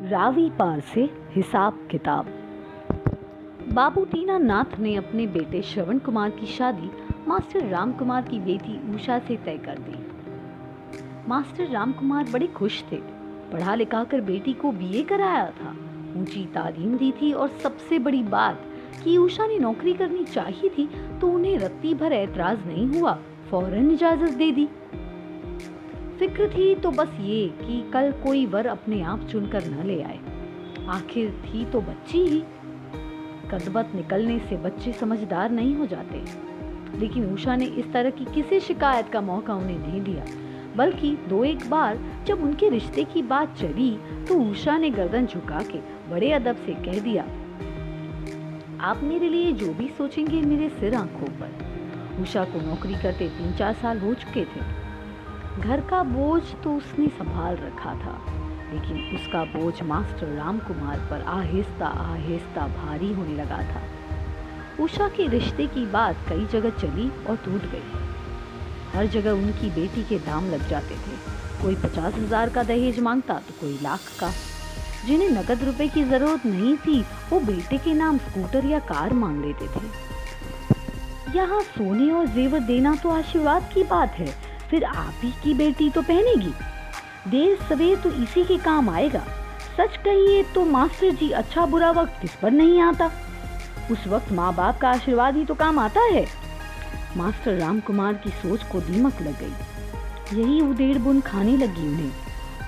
रावी पार से हिसाब किताब। बाबू दीनानाथ ने अपने बेटे श्रवण कुमार की शादी मास्टर राम कुमार की बेटी उषा से तय कर दी। मास्टर राम कुमार बड़े खुश थे। पढ़ा लिखा कर बेटी को बीए कराया था, ऊंची तालीम दी थी और सबसे बड़ी बात कि उषा ने नौकरी करनी चाहिए थी तो उन्हें रत्ती भर ऐतराज नहीं हुआ, फौरन इजाजत दे दी। फिक्र थी तो बस ये कि कल कोई वर अपने आप चुनकर न ले आए। आखिर थी तो बच्ची ही। कदबत निकलने से बच्चे समझदार नहीं हो जाते। लेकिन उषा ने इस तरह की किसी शिकायत का मौका उन्हें नहीं दिया, बल्कि दो एक बार जब उनके रिश्ते की बात चली तो उषा ने गर्दन झुका के बड़े अदब से कह दिया, आप मेरे लिए जो भी सोचेंगे मेरे सिर आंखों पर। उषा को नौकरी करते 3-4 साल हो चुके थे। घर का बोझ तो उसने संभाल रखा था, लेकिन उसका बोझ मास्टर राम कुमार पर आहिस्ता आहिस्ता भारी होने लगा था। उषा के रिश्ते की बात कई जगह चली और टूट गई। हर जगह उनकी बेटी के दाम लग जाते थे। कोई 50,000 का दहेज मांगता तो कोई लाख का। जिन्हें नकद रुपए की जरूरत नहीं थी वो बेटे के नाम स्कूटर या कार मांग लेते थे। यहाँ सोने और जेवर देना तो आशीर्वाद की बात है, फिर आप ही की बेटी तो पहनेगी। देर सवेर तो इसी के काम आएगा। सच कहिए तो मास्टर जी अच्छा बुरा वक्त किस पर नहीं आता। उस वक्त माँ बाप का आशीर्वाद ही तो काम आता है। मास्टर राम कुमार की सोच को दीमक लग गई। यही उधेड़ बुन खाने लगी उन्हें।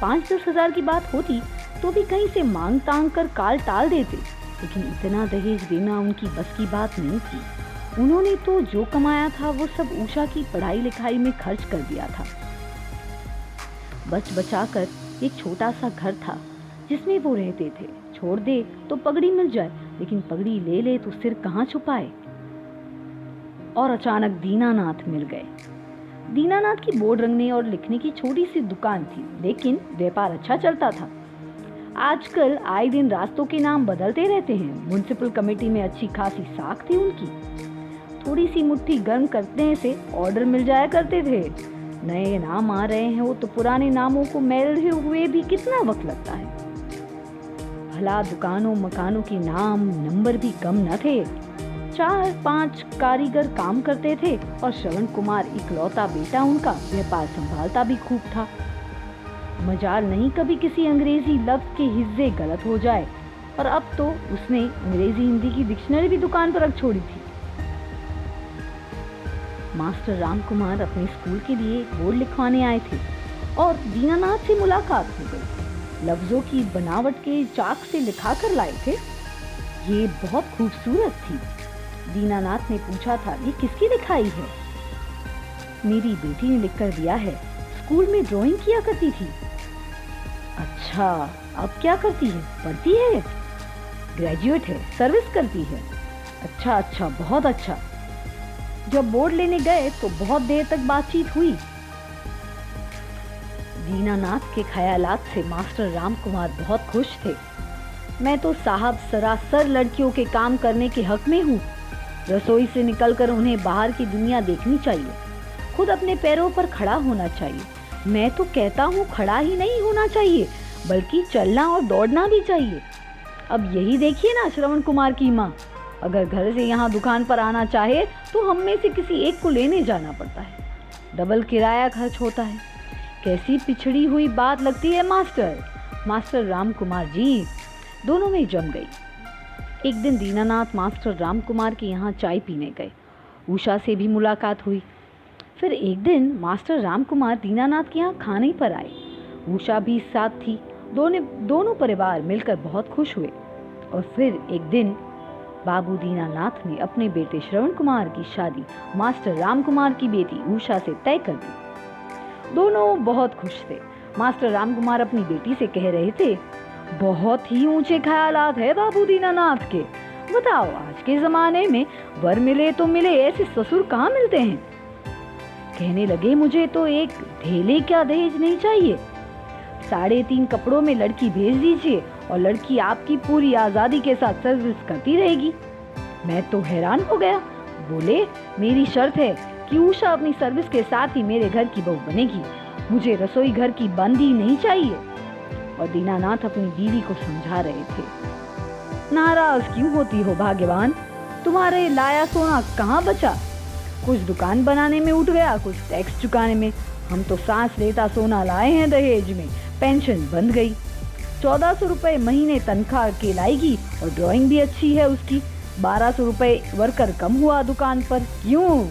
5-10 हजार की बात होती तो भी कहीं से मांग तांग कर काल टाल देते, लेकिन इतना दहेज देना उनकी बस की बात नहीं थी। उन्होंने तो जो कमाया था वो सब उषा की पढ़ाई लिखाई में खर्च कर दिया था। बच बचा कर एक छोटा सा घर था जिसमें वो रहते थे। छोड़ दे तो पगड़ी मिल जाए, लेकिन पगड़ी ले ले तो सिर कहाँ छुपाए। और अचानक दीनानाथ मिल गए। दीनानाथ की बोर्ड रंगने और लिखने की छोटी सी दुकान थी, लेकिन व्यापार अच्छा चलता था। आजकल आए दिन रास्तों के नाम बदलते रहते हैं। म्युनिसिपल कमेटी में अच्छी खासी साख थी उनकी। थोड़ी सी मुट्ठी गर्म करने से ऑर्डर मिल जाया करते थे। नए नाम आ रहे हैं वो तो पुराने नामों को मेलते हुए भी कितना वक्त लगता है। भला दुकानों मकानों के नाम नंबर भी कम न थे। 4-5 कारीगर काम करते थे और श्रवण कुमार इकलौता बेटा उनका व्यापार संभालता भी खूब था। मजाल नहीं कभी किसी अंग्रेजी लफ्ज के हिस्से गलत हो जाए, और अब तो उसने अंग्रेजी हिंदी की डिक्शनरी भी दुकान पर रख छोड़ी थी। मास्टर राम कुमार अपने स्कूल के लिए बोर्ड लिखवाने आए थे और दीनानाथ से मुलाकात हो गई। लफ्जों की बनावट के चाक से लिखा कर लाए थे। ये बहुत खूबसूरत थी। दीनानाथ ने पूछा था, ये किसकी लिखाई है? मेरी बेटी ने लिखकर दिया है। स्कूल में ड्राइंग किया करती थी। अच्छा, अब क्या करती है? पढ़ती है? ग्रेजुएट है, सर्विस करती है। अच्छा अच्छा, बहुत अच्छा। जब बोर्ड लेने गए तो बहुत देर तक बातचीत हुई। दीनानाथ के ख्यालात से मास्टर राम कुमार बहुत खुश थे। मैं तो साहब सरासर लड़कियों के काम करने के हक में हूँ। रसोई से निकलकर उन्हें बाहर की दुनिया देखनी चाहिए। खुद अपने पैरों पर खड़ा होना चाहिए। मैं तो कहता हूँ खड़ा ही नहीं होना चाहिए, बल्कि चलना और दौड़ना भी चाहिए। अब यही देखिए ना श्रवण कुमार की माँ, अगर घर से यहाँ दुकान पर आना चाहे तो हम में से किसी एक को लेने जाना पड़ता है। डबल किराया खर्च होता है। कैसी पिछड़ी हुई बात लगती है मास्टर राम कुमार जी। दोनों में जम गई। एक दिन दीनानाथ मास्टर राम कुमार के यहाँ चाय पीने गए। उषा से भी मुलाकात हुई। फिर एक दिन मास्टर राम कुमार दीनानाथ के यहाँ खाने पर आए। उषा भी साथ थी। दोनों परिवार मिलकर बहुत खुश हुए। और फिर एक दिन बाबू दीनानाथ ने अपने बेटे श्रवण कुमार की शादी मास्टर राम कुमार की बेटी उषा से तय कर दी। दोनों बहुत खुश थे। मास्टर राम कुमार अपनी बेटी से कह रहे थे, बहुत ही ऊंचे ख्यालात है बाबू दीनानाथ के। बताओ, आज के जमाने में वर मिले तो मिले, ऐसे ससुर कहाँ मिलते हैं। कहने लगे, मुझे तो एक ढेले का दहेज नहीं चाहिए। 3.5 कपड़ों में लड़की भेज दीजिए और लड़की आपकी पूरी आजादी के साथ सर्विस करती रहेगी। मैं तो हैरान हो गया। बोले, मेरी शर्त है कि उषा अपनी सर्विस के साथ ही मेरे घर की बहू बनेगी। मुझे रसोई घर की बंदी नहीं चाहिए। और दीनानाथ अपनी बीवी को समझा रहे थे। नाराज क्यों होती हो भाग्यवान, तुम्हारे लाया सोना कहाँ बचा? कुछ दुकान बनाने में उठ गया, कुछ टैक्स चुकाने में। हम तो सांस लेता सोना लाए हैं दहेज में, पेंशन बंद गई। 1400 रुपए महीने तनख्वाह के लाएगी और ड्राइंग भी अच्छी है उसकी। 1200 रुपए वर्कर कम हुआ दुकान पर। क्यों?